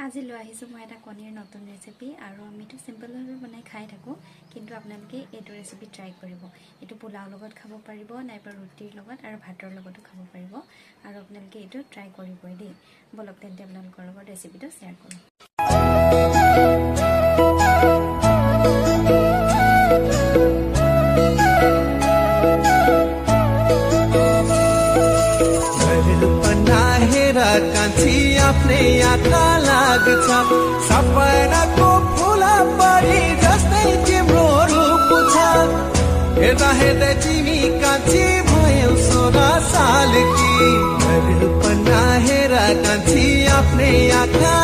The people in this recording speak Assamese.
আজি লৈ আহিছোঁ মই এটা কণীৰ নতুন ৰেচিপি আৰু আমিতো সিম্পলভাৱে বনাই খাই থাকোঁ কিন্তু আপোনালোকে এইটো ৰেচিপি ট্ৰাই কৰিব। এইটো পোলাও লগত খাব পাৰিব নাইবা ৰুটিৰ লগত আৰু ভাতৰ লগতো খাব পাৰিব আৰু আপোনালোকে এইটো ট্ৰাই কৰিবই দেই। বলক তেন্তে আপোনালোকৰ লগত ৰেচিপিটো শ্বেয়াৰ কৰোঁ। कान्छी आफ्नै आँखा लाग्छ सपनाको फुला परी जस्तै तिम्रो रूप छ हेर्दा हेर्दै तिमी कान्छी भयौ 16 सालकी रूपन्ना हेर कान्छी आफ्नै आँखा